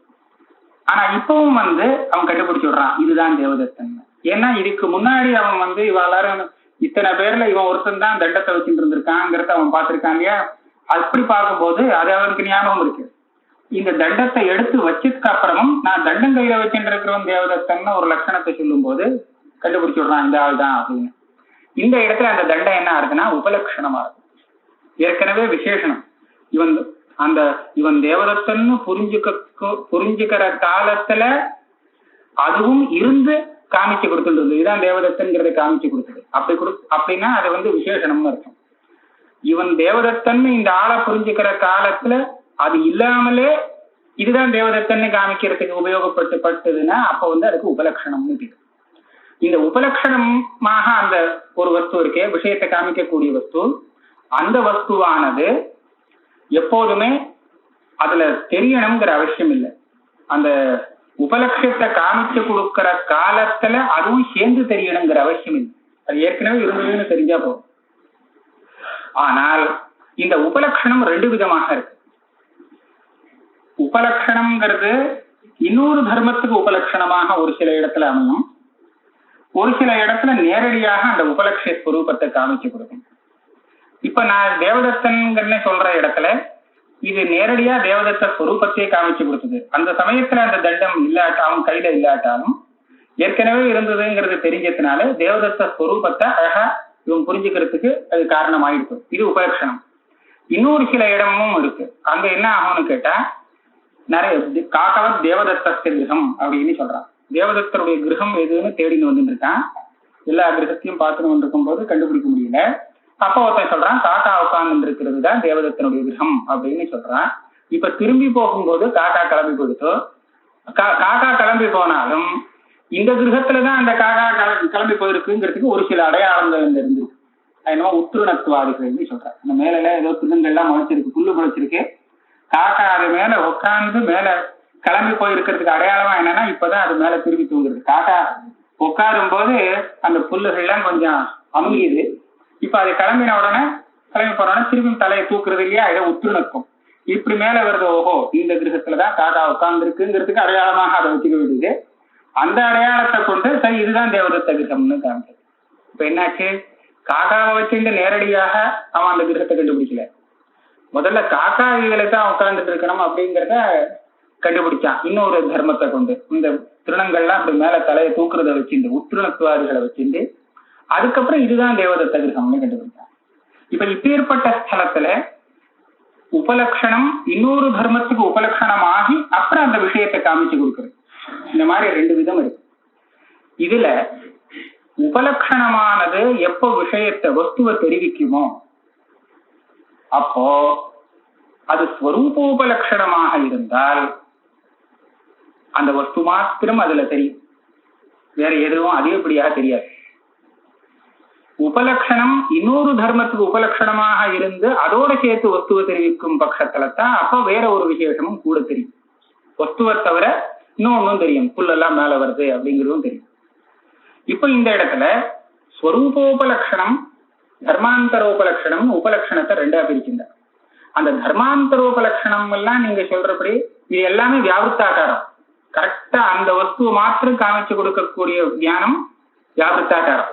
ஆனா இப்பவும் அவன் கண்டுபிடிச்சு விடுறான் இதுதான் தேவதத்தன். ஏன்னா இதுக்கு முன்னாடி அவன் இவளாரும் இத்தனை பேர்ல இவன் ஒருத்தன் தான் தண்டத்தை வச்சுட்டு இருந்திருக்காங்கிறத அவன் பார்த்திருக்கான் இல்லையா. அப்படி பார்க்கும்போது அது அவனுக்கு ஞாபகம் இருக்கு. இந்த தண்டத்தை எடுத்து வச்சதுக்கு அப்புறமும் நான் தண்டம் கையில வச்சுட்டு இருக்கிறவன் தேவதத்தன் ஒரு லட்சணத்தை சொல்லும் போது கண்டுபிடிச்சு விடுறான் இந்த ஆள் தான் அப்படின்னு. இந்த இடத்துல அந்த தண்டம் என்ன ஆகுதுன்னா உபலட்சணமா இருக்கு. ஏற்கனவே விசேஷனம். இவன் தேவதத்தன்னு புரிஞ்சுக்கிற காலத்துல அதுவும் இருந்து காமிச்சு கொடுத்துட்டு இதுதான் தேவதத்தன்கிறத காமிச்சு கொடுத்தது. அப்படின்னா அது விசேஷனம்னு இருக்கும். இவன் தேவதத்தன்னு இந்த ஆளை புரிஞ்சுக்கிற காலத்துல அது இல்லாமலே இதுதான் தேவதத்தன்னு காமிக்கிறதுக்கு உபயோகப்பட்டுதுன்னா அப்ப அதுக்கு உபலட்சணம்னு பேரு. இந்த உபலட்சணமாக அந்த ஒரு வஸ்து இருக்கே, விஷயத்தை காமிக்கக்கூடிய வஸ்து, அந்த வஸ்துவானது எப்போதுமே அதுல தெரியணுங்கிற அவசியம் இல்லை. அந்த உபலட்சத்தை காமிச்சு கொடுக்கிற காலத்துல அதுவும் சேர்ந்து தெரியணுங்கிற அவசியம் இல்லை. அது ஏற்கனவே இருந்ததுன்னு தெரிஞ்சா போதும். ஆனால் இந்த உபலட்சணம் ரெண்டு விதமாக இருக்கு. உபலட்சணம்ங்கிறது இன்னொரு தர்மத்துக்கு உபலட்சணமாக ஒரு சில இடத்துல அமையும், ஒரு சில இடத்துல நேரடியாக அந்த உபலட்ச ஸ்வரூபத்தை காமிச்சு கொடுக்கும். இப்ப நான் தேவதத்தன் சொல்ற இடத்துல இது நேரடியா தேவதத்த ஸ்வரூபத்தையே காமிச்சு கொடுத்தது. அந்த சமயத்துல அந்த தண்டம் அவன் கையில இல்லாட்டாலும் ஏற்கனவே இருந்ததுங்கிறது தெரிஞ்சதுனால தேவதத்த ஸ்வரூபத்தை அழகா இவன் புரிஞ்சுக்கிறதுக்கு அது காரணமாயிருக்கு. இது உபலட்சணம். இன்னொரு சில இடமும் இருக்கு. அங்க என்ன ஆகும்னு கேட்டா, நிறைய காக்கவத் தேவதத்த கிரகம் அப்படின்னு சொல்றான். தேவதத்தருடைய கிரகம் எதுன்னு தேடின்னு வந்துட்டு இருக்கான். எல்லா கிரகத்தையும் பார்த்துன்னு வந்திருக்கும் போது கண்டுபிடிக்க முடியல. அப்ப ஒருத்தன் சொல்றான் காக்கா உட்கார்ந்து இருக்கிறது தான் தேவதத்தனுடைய கிரகம் அப்படின்னு சொல்றான். இப்ப திரும்பி போகும்போது காக்கா கிளம்பி கொடுத்தோம். காக்கா கிளம்பி போனாலும் இந்த கிரகத்துலதான் அந்த காக்கா கிளம்பி போயிருக்குங்கிறதுக்கு ஒரு சில அடையாளங்கள் இருந்திருக்கு. என்னமோ உத்துருணத்துவாதிகள் சொல்றாங்க. அந்த மேல ஏதோ புல்லுங்கள்லாம் முளைச்சிருக்கு, புல்லு முளைச்சிருக்கு, காக்கா அது மேல உட்கார்ந்து மேல கிளம்பி போயிருக்கிறதுக்கு அடையாளமா என்னன்னா இப்பதான் அது மேல திரும்பி தூங்குறது. காக்கா உட்காரும் போது அந்த புல்லுகள்லாம் கொஞ்சம் அமுகிது. இப்ப அது கிளம்பி போனோடனே திரும்பி தலையை தூக்குறது இல்லையா, இதை உற்று நிற்கும். இப்படி மேல வருது, ஓஹோ இந்த கிரகத்துலதான் காக்கா உட்கார்ந்து இருக்குங்கிறதுக்கு அடையாளமாக அதை வச்சுக்க வேண்டியது. அந்த அடையாளத்தை கொண்டு சரி இதுதான் தேவதத்த கிரகம்னு காமிச்சது. இப்ப என்னாச்சு, காக்காவை வச்சுட்டு நேரடியாக அவன் அந்த கிரகத்தை கண்டுபிடிக்கல. முதல்ல காக்காவிகளை தான் உட்கார்ந்துட்டு இருக்கணும் அப்படிங்கிறத கண்டுபிடிச்சான் இன்னொரு தர்மத்தை கொண்டு. இந்த திருணங்கள்லாம் அப்படி மேல தலையை தூக்குறத வச்சுட்டு உத்திருணத்துவாதிகளை வச்சுட்டு அதுக்கப்புறம் இதுதான் தேவதத்த கிரகம்னு கண்டுபிடிச்சான். இப்ப இப்பேற்பட்ட ஸ்தலத்துல உபலட்சணம் இன்னொரு தர்மத்துக்கு உபலட்சணம் ஆகி அப்புறம் அந்த விஷயத்தை காமிச்சு கொடுக்குறது. இந்த மாதிரி 2 விதம் இருக்கு. இதுல உபலட்சணமானது எப்போ விஷயத்தை வஸ்துவை தெரிவிக்குமோ அப்போ அது ஸ்வரூபோபலட்சணமாக இருந்தால் அந்த வஸ்து மாத்திரம் அதுல தெரியும், வேற எதுவும் அதிகப்படியாக தெரியாது. உபலட்சணம் இன்னொரு தர்மத்துக்கு உபலட்சணமாக இருந்து அதோட சேர்த்து வஸ்துவை தெரிவிக்கும் பட்சத்துலதான் அப்ப வேற ஒரு விசேஷமும் கூட தெரியும். வஸ்துவை தவிர இன்னொன்னும் தெரியும், புல்லெல்லாம் மேல வருது அப்படிங்கிறதும் தெரியும். இப்ப இந்த இடத்துல ஸ்வரூபோபலட்சணம் தர்மாந்தரோபலட்சணம் உபலட்சணத்தை 2ஆ பிரிக்கின்றார். அந்த தர்மாந்தரோபலட்சணம் எல்லாம் நீங்க சொல்றபடி இது எல்லாமே வியாவிருத்தாகாரம். கரெக்டா அந்த வஸ்துவை மாத்திரம் காமிச்சு கொடுக்கக்கூடிய ஞானம் வியாவிருத்தாகாரம்.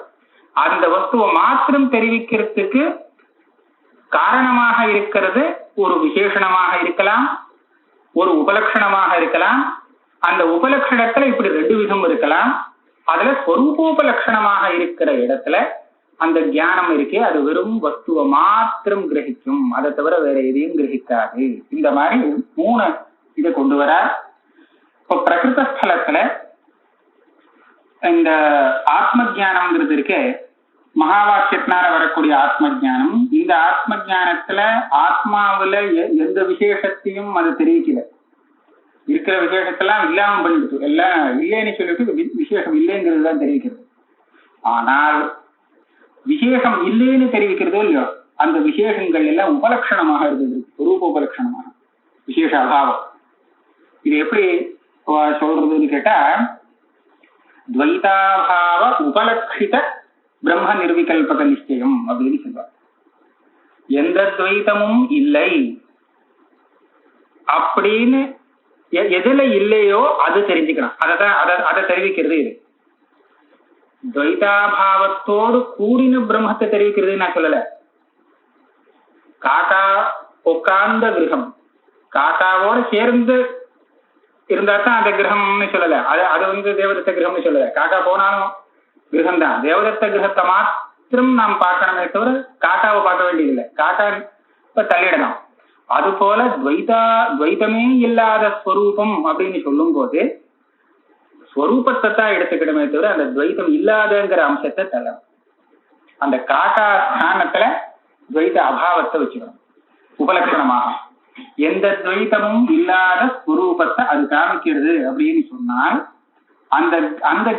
அந்த வஸ்துவை மாத்திரம் தெரிவிக்கிறதுக்கு காரணமாக இருக்கிறது ஒரு விசேஷணமாக இருக்கலாம், ஒரு உபலட்சணமாக இருக்கலாம். அந்த உபலட்சணத்துல இப்படி 2 விதம் இருக்கலாம். அதுல ஸ்வரூபோபலட்சணமாக இருக்கிற இடத்துல அந்த ஞானம் இருக்கே அது வெறும் வஸ்துவை மாத்திரம் கிரகிக்கும், அதை தவிர வேற எதையும் கிரகிக்காது. இந்த மாதிரி 3 இதை கொண்டு வர. இப்ப பிரகிருத ஸ்தலத்துல இந்த ஆத்ம ஜானம்ங்கிறது இருக்கே, மகா வாக்கியத்தினால வரக்கூடிய ஆத்ம ஜானம். இந்த ஆத்ம ஜானத்துல ஆத்மாவுல எந்த விசேஷத்தையும் அது தெரிவிக்கல. இருக்கிற விசேஷத்தெல்லாம் இல்லாம பண்ணிடுச்சு, எல்லாம் இல்லைன்னு சொல்லிட்டு விசேஷம் இல்லைங்கிறது தான் தெரிவிக்கிறது. ஆனால் விசேஷம் இல்லைன்னு தெரிவிக்கிறதோ இல்லையோ அந்த விசேஷங்கள் எல்லாம் உபலட்சணமாக இருந்தது, ரூப உபலட்சணமாக, விசேஷ அபாவம். இது எப்படி சொல்றதுன்னு கேட்டா, துவைதாபாவ உபலட்சித பிரம்ம நிர்விகல்பக நிச்சயம் அப்படின்னு சொல்றார். எந்த துவைத்தமும் இல்லை அப்படின்னு எதுல இல்லையோ அது தெரிஞ்சுக்கணும். அதை தெரிவிக்கிறது இது. துவைதாபாவத்தோடு கூடின பிரம்மத்தை தெரிவிக்கிறது நான் சொல்லல. காக்கா உட்கார்ந்த கிரகம் காக்காவோட சேர்ந்து இருந்தா தான் அந்த கிரகம்னு சொல்லல. அது தேவதத்த கிரகம்னு சொல்லல. காக்கா போனாலும் கிரகம் தான். தேவதத்த கிரகத்தை மாத்திரம் நாம் பார்க்கணுமே தவிர காக்காவை பார்க்க வேண்டியதில்லை. காக்கா இப்ப தள்ளிடலாம். அது போல துவைதமே இல்லாத ஸ்வரூபம் அப்படின்னு சொல்லும் போது ஸ்வரூபத்தை தான் எடுத்துக்கிடமே தவிர அந்த துவைதம் இல்லாதங்கிற அம்சத்தை தள்ளலாம். அந்த காக்கா ஸ்தானத்துல துவைத அபாவத்தை வச்சுக்கணும் உபலட்சணமாக. எந்த துவைத்தமும் இல்லாத ஸ்வரூபத்தை அது காமிக்கிறது அப்படின்னு சொன்னால் அந்த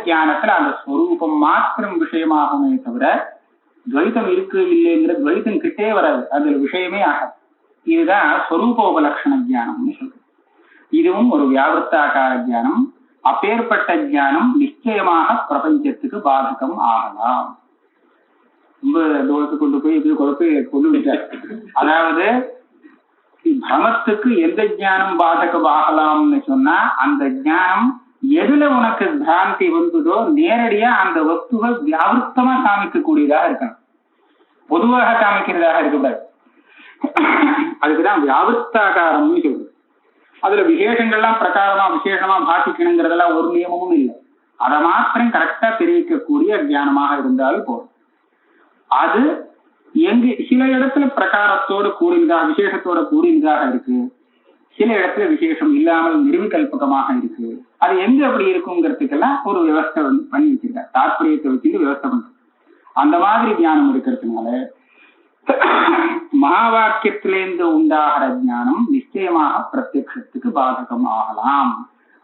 ஞானத்துல அந்த ஸ்வரூபம் மாத்திரம் விஷயமாகுமே தவிர துவைத்தம் இருக்கு இல்லைங்கிற துவைத்தம் கிட்டே வராது, அதுல விஷயமே ஆகாது. இதுதான் ஸ்வரூபோபலட்சண ஜானம்னு சொல்றது. இதுவும் ஒரு வியாவிருத்தாகார ஜானம். அப்பேற்பட்ட ஞானம் நிச்சயமாக பிரபஞ்சத்துக்கு பாதகம் ஆகலாம். ரொம்ப தோசை கொண்டு போய் இது கொண்டு விட்டார். அதாவது பிரமத்துக்கு எந்த ஞானம் பாதகம் ஆகலாம்னு சொன்னா அந்த ஞானம் எதுல உனக்கு பிராந்தி வந்ததோ நேரடியா அந்த வஸ்துவை வியாவிருத்தமா காமிக்கக்கூடியதாக இருக்கணும், பொதுவாக காமிக்கிறதாக இருக்கக்கூடாது. அதுக்குதான் வியாவிருத்தாகாரம்னு சொல்றது. அதுல விசேஷங்கள்லாம் பிரகாரமா விசேஷமா பாசிக்கணுங்கிறதெல்லாம் ஒரு நியமமும் இல்லை. அதை மாத்திரம் கரெக்டா தெரிவிக்கக்கூடிய ஞானமாக இருந்தாலும் போதும். அது சில இடத்துல பிரகாரத்தோடு கூடியதாக விசேஷத்தோட கூடியதாக இருக்கு, சில இடத்துல விசேஷம் இல்லாமல் நிர்விகல்பகமாக இருக்கு. அது எங்க அப்படி இருக்குங்கிறதுக்கெல்லாம் ஒரு விவஸ்தை பண்ணி வச்சிருக்காரு, தாற்பயத்தை வச்சுட்டு விவஸ்தை பண்றது. அந்த மாதிரி ஞானம் இருக்கிறதுனால மகா வாக்கியத்திலேருந்து உண்டாகிற ஞானம் நிச்சயமாக பிரத்யக்ஷத்துக்கு பாதகம் ஆகலாம்.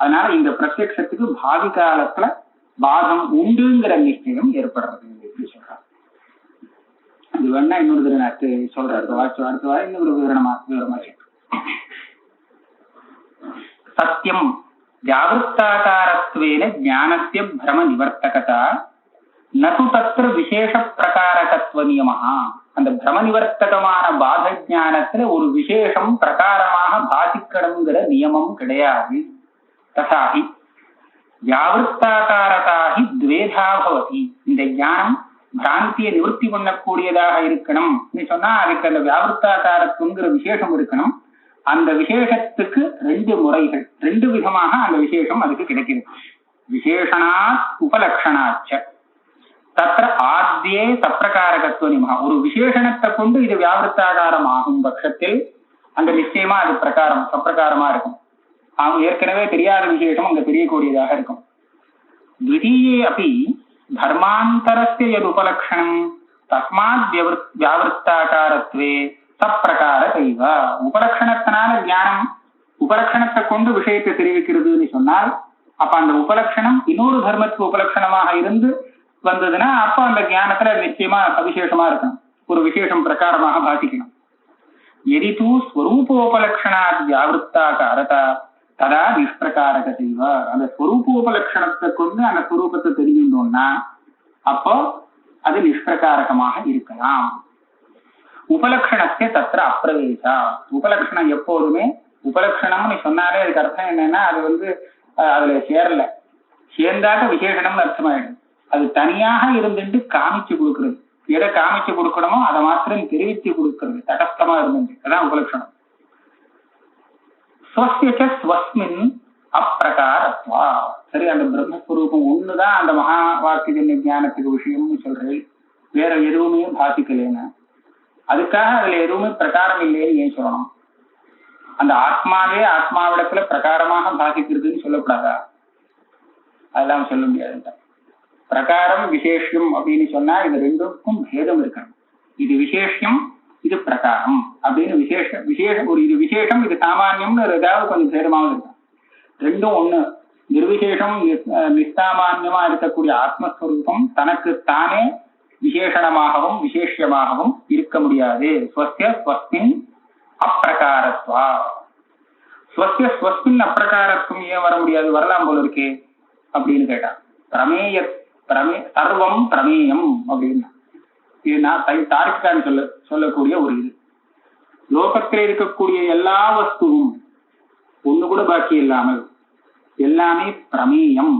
அதனால இந்த பிரத்யக்ஷத்துக்கு பாவி காலத்துல பாதம் உண்டுங்கிற நிச்சயம் ஏற்படுறது சொல்றாரு. இது வேணா இன்னொரு தடவை சொல்றாரு, அடுத்த வாரம் இன்னொரு விவரமா சத்தியம் வியாவிருத்தாகாரத்வேன ஞானஸ்ய பிரம நிவர்த்தகதா நது தத்ர விசேஷ பிரகாரகத்துவ நியமஹா. அந்த பிரம நிவர்த்தகமான பாத ஞானத்துல ஒரு விசேஷம் பிரகாரமாக பாதிக்கணுங்கிற நியமம் கிடையாது. ததாஹி வியாவிருத்தாகாரதாஹி துவேதா பவதி. இந்த ஞானம் பிராந்தியை நிவர்த்தி பண்ணக்கூடியதாக இருக்கணும் சொன்னா அதுக்கு அந்த வியாவிருத்தாகாரத்துங்கிற விசேஷம் இருக்கணும். அந்த விசேஷத்துக்கு ரெண்டு முறைகள், ரெண்டு விதமாக அந்த விசேஷம் அதுக்கு கிடைக்கிறது. விசேஷனாத் உபலக்ஷணாச்ச தத்திர ஆத்யே சப்பிரகாரகத்துவ நியமஹா. ஒரு விசேஷணத்தை கொண்டு இது வியாவிருத்தாகாரம் ஆகும் பட்சத்தில் அங்க நிச்சயமா அது பிரகாரம் சப்பிரகாரமா இருக்கும். அவங்க ஏற்கனவே தெரியாத விசேஷம் அங்க தெரியக்கூடியதாக இருக்கும். த்விதீயே அப்படி தர்மாந்தரஸ்ய யது உபலக்ஷணம் தஸ்மாத் வியாவிருத்தாகாரத்வே சப்பிரகாரகைவ. உபலக்ஷணத்தினால ஞானம் உபலக்ஷணத்தை கொண்டு விஷயத்தை தெரிவிக்கிறதுன்னு சொன்னால் அப்ப அந்த உபலக்ஷணம் இன்னொரு தர்மத்துக்கு உபலக்ஷணமாக இருந்து வந்ததுன்னா அப்ப அந்த ஞானத்துல நிச்சயமா சவிசேஷமா இருக்கணும், ஒரு விசேஷம் பிரகாரமாக பாதிக்கணும். எதி தூ ஸ்வரூபோபலக்ஷணாத் வியாவிருத்தாகாரதா ததா நிஷ்பிரகாரக செய்வ. அந்த ஸ்வரூபோபலக்ஷணத்தை கொண்டு அந்த ஸ்வரூபத்தை தெரிஞ்சுட்டோம்னா அப்போ அது நிஷ்பிரகாரகமாக இருக்கலாம். உபலக்ஷணத்தை தத்திர அப்பிரவேசா. உபலக்ஷணம் எப்போதுமே உபலக்ஷணம்னு சொன்னாலே அதுக்கு அர்த்தம் என்னன்னா அது அதுல சேரல, சேர்ந்தாக விசேஷணம்னு அர்த்தமாயிடும். அது தனியாக இருந்துட்டு காமிச்சு கொடுக்கறது, எதை காமிச்சு கொடுக்கணுமோ அதை மாத்திரம் தெரிவித்து கொடுக்கறது, தடஸ்தமா இருந்துட்டு, அதான் உபலக்ஷணம். ஸ்வஸ்ய ஸ்வஸ்மின் அப்பிரகாரத்வா. சரி, அந்த பிரம்மஸ்வரூபம் ஒண்ணுதான் அந்த மகா வாக்கிய ஞானத்துக்கு விஷயம்னு சொல்றேன், வேற எதுவுமே பாதிக்கலைன்னு. அதுக்காக அதுல எதுவுமே பிரகாரம் இல்லைன்னு ஏன் சொல்லணும்? அந்த ஆத்மாவே ஆத்மாவிடத்துல பிரகாரமாக பாதிக்கிறதுன்னு சொல்லக்கூடாதா? அதெல்லாம் சொல்ல முடியாது. பிரகாரம் விசேஷம் அப்படின்னு சொன்னா இது ரெண்டுக்கும் பேதம் இருக்கணும். இது விசேஷம், இது பிரகாரம் அப்படின்னு இது விசேஷம் இது சாமானியம்னு ஏதாவது கொஞ்சம் பேதமாகவும் இருக்கும். ரெண்டும் ஒண்ணு. நிர்விசேஷம் நிஸ்தாமான்யமா இருக்கக்கூடிய ஆத்மஸ்வரூபம் தனக்கு தானே விசேஷணமாகவும் விசேஷமாகவும் இருக்க முடியாது. ஸ்வஸ்ய ஸ்வஸ்மின் அப்பிரகாரத்வா. ஸ்வஸ்ய ஸ்வஸ்மின் அப்பிரகாரத்துவம் ஏன் வர முடியாது? வரலாம் போல இருக்கே அப்படின்னு கேட்டா, சர்வம் பிரமேயம் அப்படின்னா இது நான் தார்க்கிகான் சொல்லக்கூடிய ஒரு இது. லோகத்தில் இருக்கக்கூடிய எல்லா வஸ்துவும் ஒண்ணு கூட பாக்கி இல்லாமல் எல்லாமே பிரமேயம்.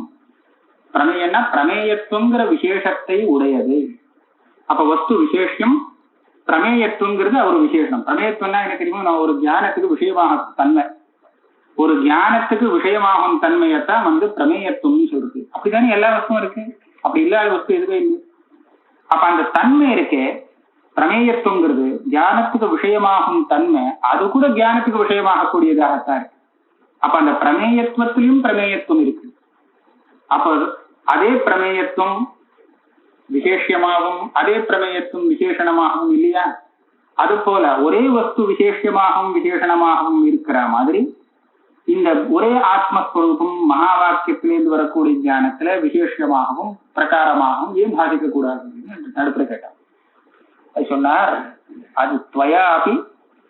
பிரமேயம்னா பிரமேயத்துவங்கிற விசேஷத்தை உடையது. அப்ப வஸ்து விசேஷம், பிரமேயத்துவங்கிறது ஒரு விசேஷம். பிரமேயத்துவம்னா எனக்கு தெரியுமா, நான் ஒரு ஞானத்துக்கு விஷயமாகும் தன்மை, ஒரு ஞானத்துக்கு விஷயமாகும் தன்மையத்தான் பிரமேயத்துவம்னு சொல்றது. அப்படித்தானே எல்லா வஸ்துவும் இருக்கு. அப்படி இல்லாத வஸ்து எதுவே இல்லை. அப்ப அந்த தன்மை இருக்கே பிரமேயத்துவங்கிறது தியானத்துக்கு விஷயமாகும் தன்மை, அது கூட தியானத்துக்கு விஷயமாகக்கூடியதாகத்தான் இருக்கு. அப்ப அந்த பிரமேயத்துவத்திலும் பிரமேயத்துவம் இருக்கு. அப்ப அதே பிரமேயத்துவம் விசேஷமாகவும் அதே பிரமேயத்துவம் விசேஷணமாகவும் இல்லையா? அது போல ஒரே வஸ்து விசேஷமாகவும் விசேஷணமாகவும் இருக்கிற மாதிரி இந்த ஒரே ஆத்மஸ்வரூபம் மகா வாக்கியத்திலிருந்து வரக்கூடிய ஞானத்துல விசேஷமாகவும் பிரகாரமாகவும் ஏன் பாதிக்க கூடாதுன்னு நடுப்புற கேட்டார். அது சொன்னார், அது துவயாபி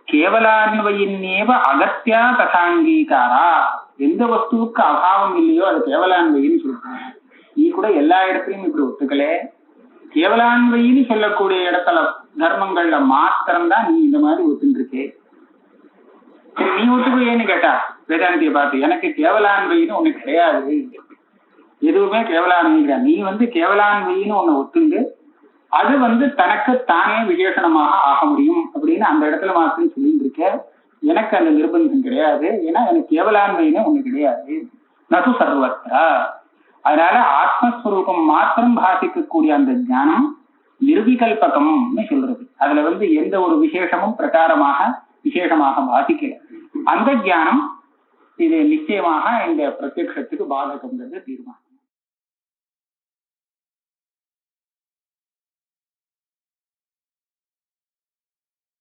கேவலான்வயின்னேவ அகத்தியா ததாங்கீகாரா. எந்த வஸ்துவுக்கு அபாவம் இல்லையோ அது கேவலான்வயின்னு சொல்றாங்க. நீ கூட எல்லா இடத்துலயும் இப்படி ஒத்துக்கலே, கேவலான்வயின்னு சொல்லக்கூடிய இடத்துல தர்மங்கள்ல மாத்திரம்தான் நீ இந்த மாதிரி ஒத்துட்டு இருக்கே. நீ ஒத்துக்குவேன்னு கேட்டா வேதாந்தியை பார்த்து, எனக்கு கேவலான்வயின்னு ஒண்ணு கிடையாது, எதுவுமே கேவலான்வை கிடையாது. நீ கேவலான்வயின்னு ஒண்ணு ஒத்துண்டு அது தனக்கு தானே விசேஷணமாக ஆக முடியும் அப்படின்னு அந்த இடத்துல மாத்திரம் சொல்லிட்டு இருக்க. எனக்கு அந்த நிர்பந்தம் கிடையாது, ஏன்னா எனக்கு கேவலான்வைன்னு ஒண்ணு கிடையாது. நது சர்வத்ரா. அதனால ஆத்மஸ்வரூபம் மாத்திரம் பாசிக்கக்கூடிய அந்த ஞானம் நிர்விகல்பகம்னு சொல்றது. அதுல எந்த ஒரு விசேஷமும் பிரகாரமாக விசேஷமாக பாசிக்கல. அந்த ஞானம் இது நிச்சயமாக இந்த பிரத்யக்ஷத்துக்கு பாதகம்ங்கிறது தீர்மானம்.